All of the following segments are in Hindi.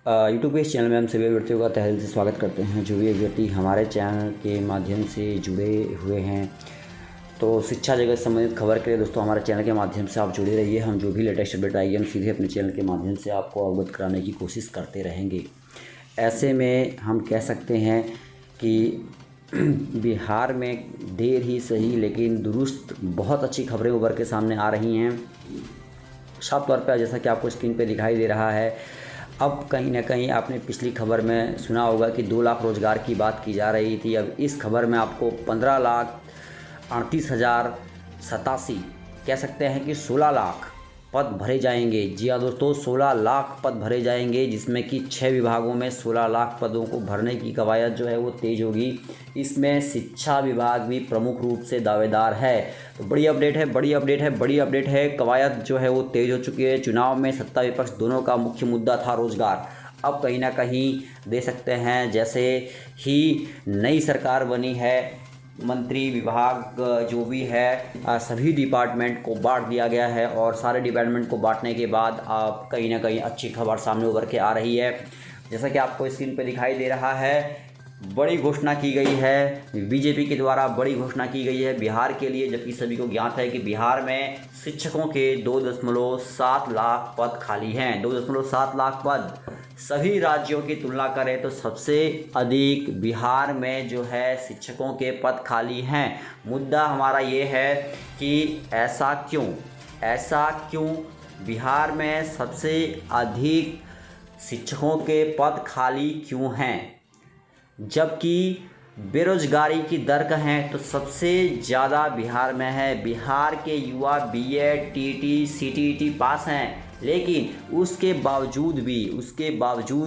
यूट्यूब पे इस चैनल में हम सभी अभ्यर्थियों का तहे दिल से स्वागत करते हैं। जो भी अभ्यर्थी हमारे चैनल के माध्यम से जुड़े हुए हैं तो शिक्षा जगत से संबंधित खबर के लिए दोस्तों हमारे चैनल के माध्यम से आप जुड़े रहिए। हम जो भी लेटेस्ट अपडेट आएगी हम सीधे अपने चैनल के माध्यम से आपको अवगत कराने की कोशिश करते रहेंगे। ऐसे में हम कह सकते हैं कि बिहार में देर ही सही लेकिन दुरुस्त बहुत अच्छी खबरें उभर के सामने आ रही हैं। साफ तौर पर जैसा कि आपको स्क्रीन पे दिखाई दे रहा है, अब कहीं ना कहीं आपने पिछली खबर में सुना होगा कि 2 लाख रोज़गार की बात की जा रही थी। अब इस खबर में आपको 15,38,087 कह सकते हैं कि 16 लाख पद भरे जाएंगे। जी हाँ दोस्तों, 16 लाख पद भरे जाएंगे, जिसमें कि 6 विभागों में 16 लाख पदों को भरने की कवायद जो है वो तेज़ होगी। इसमें शिक्षा विभाग भी प्रमुख रूप से दावेदार है। तो बड़ी अपडेट है। कवायद जो है वो तेज़ हो चुकी है। चुनाव में सत्ता विपक्ष दोनों का मुख्य मुद्दा था रोजगार। अब कहीं ना कहीं दे सकते हैं जैसे ही नई सरकार बनी है, मंत्री विभाग जो भी है सभी डिपार्टमेंट को बांट दिया गया है और सारे डिपार्टमेंट को बांटने के बाद अब कहीं ना कहीं अच्छी खबर सामने उभर के आ रही है। जैसा कि आपको स्क्रीन पे दिखाई दे रहा है, बड़ी घोषणा की गई है बीजेपी के द्वारा, बड़ी घोषणा की गई है बिहार के लिए। जबकि सभी को ज्ञात है कि बिहार में शिक्षकों के 2.7 लाख पद खाली हैं। 2.7 लाख पद सभी राज्यों की तुलना करें तो सबसे अधिक बिहार में जो है शिक्षकों के पद खाली हैं। मुद्दा हमारा ये है कि ऐसा क्यों बिहार में सबसे अधिक शिक्षकों के पद खाली क्यों हैं, जबकि बेरोजगारी की दर कहें तो सबसे ज़्यादा बिहार में है। बिहार के युवा बीएड, टीटी, सीटीईटी पास हैं, लेकिन उसके बावजूद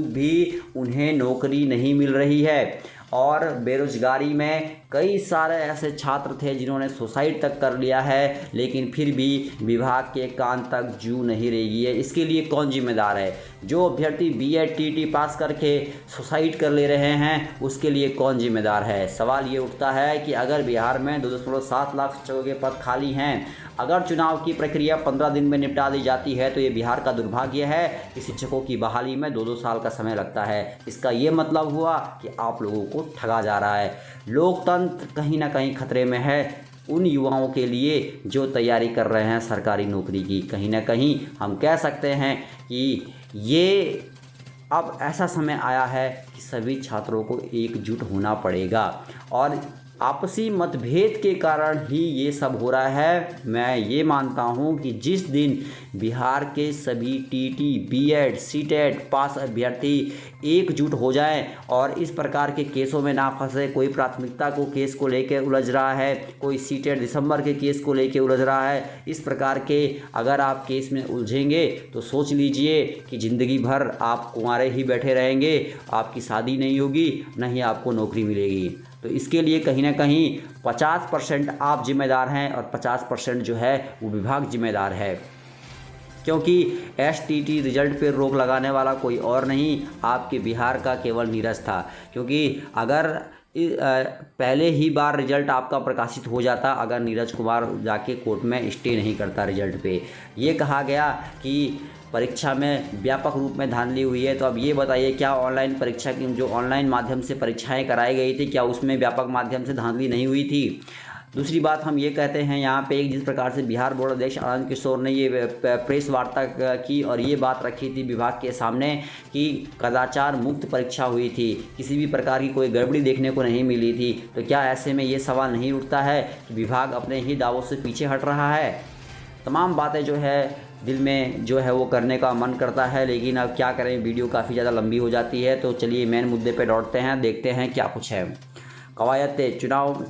भी उन्हें नौकरी नहीं मिल रही है। और बेरोजगारी में कई सारे ऐसे छात्र थे जिन्होंने सुसाइड तक कर लिया है, लेकिन फिर भी विभाग के कान तक जू नहीं रेगी है। इसके लिए कौन जिम्मेदार है? जो अभ्यर्थी बीएड टीटी पास करके सुसाइड कर ले रहे हैं उसके लिए कौन जिम्मेदार है? सवाल ये उठता है कि अगर बिहार में 2.7 लाख शिक्षकों के पद खाली हैं, अगर चुनाव की प्रक्रिया 15 दिन में निपटा दी जाती है तो ये बिहार का दुर्भाग्य है कि शिक्षकों की बहाली में 2-2 साल का समय लगता है। इसका ये मतलब हुआ कि आप लोगों को ठगा जा रहा है। लोकतंत्र कहीं ना कहीं खतरे में है उन युवाओं के लिए जो तैयारी कर रहे हैं सरकारी नौकरी की। कहीं ना कहीं हम कह सकते हैं कि ये अब ऐसा समय आया है कि सभी छात्रों को एकजुट होना पड़ेगा और आपसी मतभेद के कारण ही ये सब हो रहा है। मैं ये मानता हूँ कि जिस दिन बिहार के सभी टीटी, बीएड, सीटेट पास अभ्यर्थी एकजुट हो जाएं और इस प्रकार के केसों में ना फंसे, कोई प्राथमिकता को केस को लेकर उलझ रहा है, कोई सीटेट दिसंबर के केस को लेकर उलझ रहा है, इस प्रकार के अगर आप केस में उलझेंगे तो सोच लीजिए कि ज़िंदगी भर आप कुंवारे ही बैठे रहेंगे, आपकी शादी नहीं होगी, न ही आपको नौकरी मिलेगी। तो इसके लिए कहीं ना कहीं 50% आप जिम्मेदार हैं और 50% जो है वो विभाग जिम्मेदार है, क्योंकि एसटीटी रिजल्ट पर रोक लगाने वाला कोई और नहीं, आपके बिहार का केवल नीरज था। क्योंकि अगर पहले ही बार रिजल्ट आपका प्रकाशित हो जाता अगर नीरज कुमार जाके कोर्ट में स्टे नहीं करता रिजल्ट पे। ये कहा गया कि परीक्षा में व्यापक रूप में धांधली हुई है। तो अब ये बताइए, क्या ऑनलाइन परीक्षा की जो ऑनलाइन माध्यम से परीक्षाएं कराई गई थी, क्या उसमें व्यापक माध्यम से धांधली नहीं हुई थी? दूसरी बात हम ये कहते हैं यहाँ पे जिस प्रकार से बिहार बोर्ड अध्यक्ष आनंद किशोर ने ये प्रेस वार्ता की और ये बात रखी थी विभाग के सामने कि कदाचार मुक्त परीक्षा हुई थी, किसी भी प्रकार की कोई गड़बड़ी देखने को नहीं मिली थी। तो क्या ऐसे में ये सवाल नहीं उठता है कि विभाग अपने ही दावों से पीछे हट रहा है? तमाम बातें जो है दिल में जो है वो करने का मन करता है, लेकिन अब क्या करें, वीडियो काफ़ी ज़्यादा लंबी हो जाती है। तो चलिए मेन मुद्दे पे लौटते हैं, देखते हैं क्या कुछ है। कवायद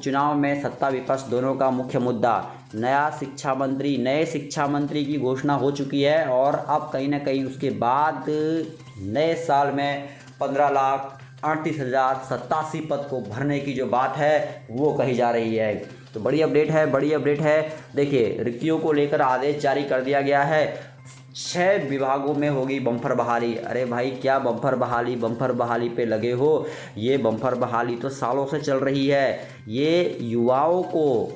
चुनाव में सत्ता विपक्ष दोनों का मुख्य मुद्दा। नए शिक्षा मंत्री की घोषणा हो चुकी है और अब कहीं ना कहीं उसके बाद नए साल में 15,38,087 पद को भरने की जो बात है वो कही जा रही है। तो बड़ी अपडेट है। देखिए, रिक्तियों को लेकर आदेश जारी कर दिया गया है। 6 विभागों में होगी बम्पर बहाली। अरे भाई, क्या बम्पर बहाली पे लगे हो? ये बम्पर बहाली तो सालों से चल रही है। ये युवाओं को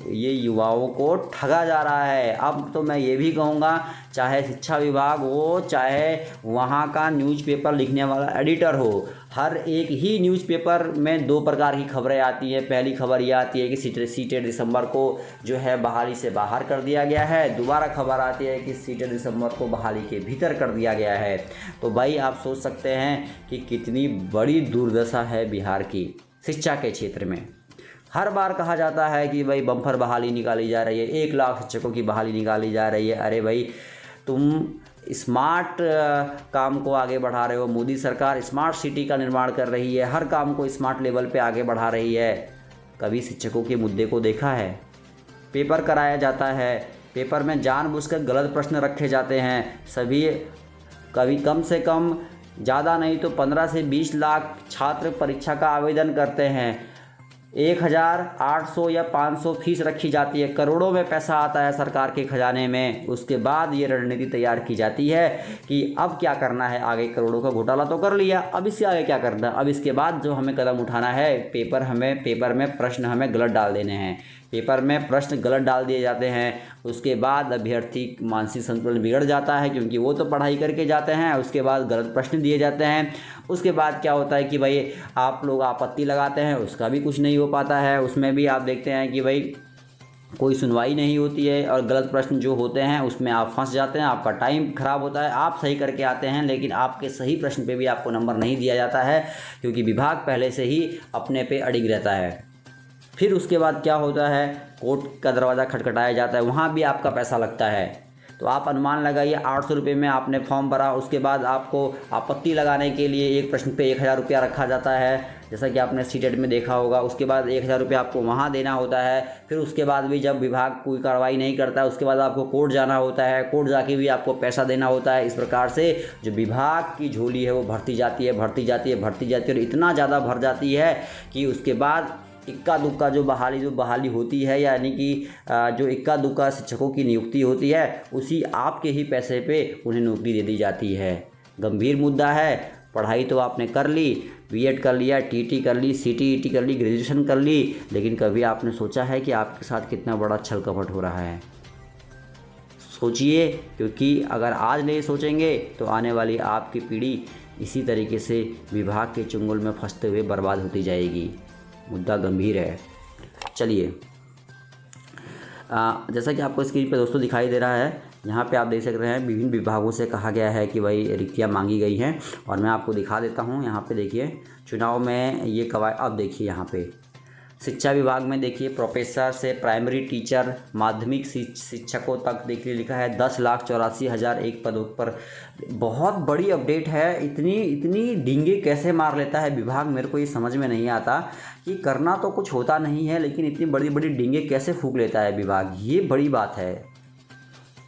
ठगा जा रहा है। अब तो मैं ये भी कहूँगा चाहे शिक्षा विभाग हो, चाहे वहाँ का न्यूज़पेपर लिखने वाला एडिटर हो, हर एक ही न्यूज़पेपर में दो प्रकार की खबरें आती हैं। पहली खबर यह आती है कि सीटेट दिसंबर को जो है बहाली से बाहर कर दिया गया है। दोबारा खबर आती है कि सीटेट दिसंबर को बहाली के भीतर कर दिया गया है। तो भाई आप सोच सकते हैं कि कितनी बड़ी दुर्दशा है बिहार की शिक्षा के क्षेत्र में। हर बार कहा जाता है कि भाई बम्पर बहाली निकाली जा रही है, 1 लाख शिक्षकों की बहाली निकाली जा रही है। अरे भाई तुम स्मार्ट काम को आगे बढ़ा रहे हो, मोदी सरकार स्मार्ट सिटी का निर्माण कर रही है, हर काम को स्मार्ट लेवल पे आगे बढ़ा रही है। कभी शिक्षकों के मुद्दे को देखा है? पेपर कराया जाता है, पेपर में जानबूझकर गलत प्रश्न रखे जाते हैं। सभी कभी कम से कम ज़्यादा नहीं तो 15 से 20 लाख छात्र परीक्षा का आवेदन करते हैं। 1800 या 500 फीस रखी जाती है, करोड़ों में पैसा आता है सरकार के खजाने में। उसके बाद ये रणनीति तैयार की जाती है कि अब क्या करना है आगे। करोड़ों का घोटाला तो कर लिया, अब इससे आगे क्या करना है? अब इसके बाद जो हमें कदम उठाना है, पेपर में प्रश्न हमें गलत डाल देने हैं। पेपर में प्रश्न गलत डाल दिए जाते हैं, उसके बाद अभ्यर्थी मानसिक संतुलन बिगड़ जाता है, क्योंकि वो तो पढ़ाई करके जाते हैं। उसके बाद गलत प्रश्न दिए जाते हैं। उसके बाद क्या होता है कि भाई आप लोग आपत्ति लगाते हैं, उसका भी कुछ नहीं हो पाता है। उसमें भी आप देखते हैं कि भाई कोई सुनवाई नहीं होती है, और गलत प्रश्न जो होते हैं उसमें आप फंस जाते हैं, आपका टाइम ख़राब होता है। आप सही करके आते हैं, लेकिन आपके सही प्रश्न पे भी आपको नंबर नहीं दिया जाता है, क्योंकि विभाग पहले से ही अपने पे अड़िग रहता है। फिर उसके बाद क्या होता है, कोर्ट का दरवाज़ा खटखटाया जाता है, वहाँ भी आपका पैसा लगता है। तो आप अनुमान लगाइए 800 रुपये में आपने फॉर्म भरा, उसके बाद आपको आपत्ति लगाने के लिए एक प्रश्न पे 1000 रुपया रखा जाता है, जैसा कि आपने सीटेट में देखा होगा। उसके बाद 1000 रुपया आपको वहाँ देना होता है। फिर उसके बाद भी जब विभाग कोई कार्रवाई नहीं करता है, उसके बाद आपको कोर्ट जाना होता है, कोर्ट जाके भी आपको पैसा देना होता है। इस प्रकार से जो विभाग की झोली है वो भरती जाती है और इतना ज़्यादा भर जाती है कि उसके बाद इक्का दुक्का जो बहाली होती है, यानी कि जो इक्का दुक्का शिक्षकों की नियुक्ति होती है, उसी आपके ही पैसे पे उन्हें नौकरी दे दी जाती है। गंभीर मुद्दा है। पढ़ाई तो आपने कर ली, बीएड कर लिया, टीटी कर ली, सीटीईटी कर ली, ग्रेजुएशन कर ली, लेकिन कभी आपने सोचा है कि आपके साथ कितना बड़ा छल कपट हो रहा है? सोचिए, क्योंकि अगर आज नहीं सोचेंगे तो आने वाली आपकी पीढ़ी इसी तरीके से विभाग के चुंगल में फंसते हुए बर्बाद होती जाएगी। मुद्दा गंभीर है। चलिए, जैसा कि आपको स्क्रीन पे दोस्तों दिखाई दे रहा है, यहाँ पे आप देख सकते हैं विभिन्न विभागों से कहा गया है कि भाई रिक्तियाँ मांगी गई हैं, और मैं आपको दिखा देता हूँ। यहाँ पे देखिए चुनाव में ये कवायद, अब देखिए यहाँ पे शिक्षा विभाग में देखिए प्रोफेसर से प्राइमरी टीचर, माध्यमिक शिक्षकों तक देखिए लिखा है 10,84,001 पदों पर। बहुत बड़ी अपडेट है। इतनी डींगे कैसे मार लेता है विभाग, मेरे को ये समझ में नहीं आता कि करना तो कुछ होता नहीं है, लेकिन इतनी बड़ी बड़ी डींगे कैसे फूंक लेता है विभाग, ये बड़ी बात है।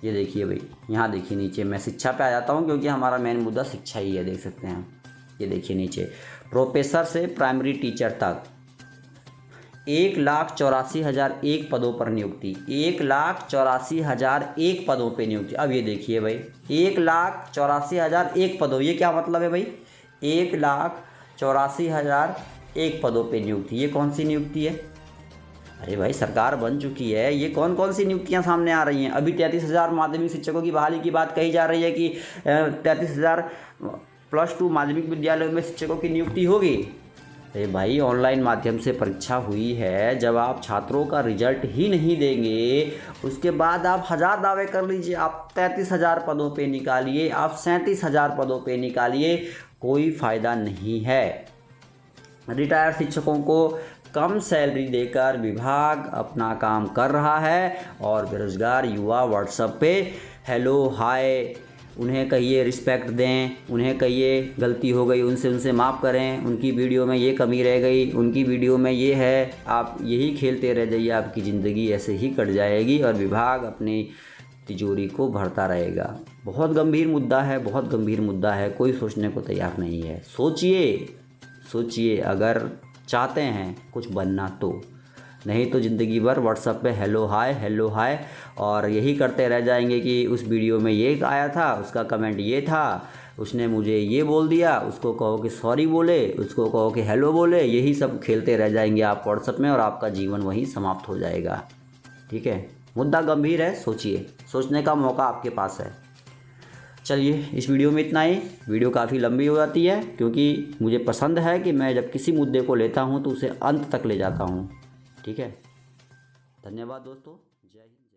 ये देखिए भाई, यहाँ देखिए नीचे, मैं शिक्षा पे आ जाता हूँ क्योंकि हमारा मेन मुद्दा शिक्षा ही है। देख सकते हैं, ये देखिए नीचे प्रोफेसर से प्राइमरी टीचर तक 1,84,001 पदों पर नियुक्ति, 1,84,001 पदों पे नियुक्ति। अब ये देखिए भाई, 1,84,001 पदों, ये क्या मतलब है भाई? 1,84,001 पदों पे नियुक्ति, ये कौन सी नियुक्ति है? अरे भाई सरकार बन चुकी है, ये कौन कौन सी नियुक्तियां सामने आ रही हैं? अभी 33,000 माध्यमिक शिक्षकों की बहाली की बात कही जा रही है कि 33,000 +2 माध्यमिक विद्यालयों में शिक्षकों की नियुक्ति होगी। अरे भाई ऑनलाइन माध्यम से परीक्षा हुई है, जब आप छात्रों का रिजल्ट ही नहीं देंगे, उसके बाद आप 1000 दावे कर लीजिए, आप 33,000 पदों पे निकालिए, आप 37,000 पदों पे निकालिए, कोई फ़ायदा नहीं है। रिटायर्ड शिक्षकों को कम सैलरी देकर विभाग अपना काम कर रहा है, और बेरोजगार युवा व्हाट्सएप पे हेलो हाय, उन्हें कहिए रिस्पेक्ट दें, उन्हें कहिए गलती हो गई उनसे माफ़ करें, उनकी वीडियो में ये कमी रह गई, उनकी वीडियो में ये है, आप यही खेलते रह जाइए, आपकी ज़िंदगी ऐसे ही कट जाएगी और विभाग अपनी तिजोरी को भरता रहेगा। बहुत गंभीर मुद्दा है, बहुत गंभीर मुद्दा है, कोई सोचने को तैयार नहीं है। सोचिए अगर चाहते हैं कुछ बनना तो, नहीं तो ज़िंदगी भर व्हाट्सएप पे हेलो हाय और यही करते रह जाएंगे कि उस वीडियो में ये आया था, उसका कमेंट ये था, उसने मुझे ये बोल दिया, उसको कहो कि सॉरी बोले, उसको कहो कि हेलो बोले, यही सब खेलते रह जाएंगे आप व्हाट्सएप में, और आपका जीवन वहीं समाप्त हो जाएगा। ठीक है, मुद्दा गंभीर है, सोचिए, सोचने का मौका आपके पास है। चलिए इस वीडियो में इतना ही। वीडियो काफ़ी लंबी हो जाती है क्योंकि मुझे पसंद है कि मैं जब किसी मुद्दे को लेता हूँ तो उसे अंत तक ले जाता हूँ। ठीक है, धन्यवाद दोस्तों, जय हिंद।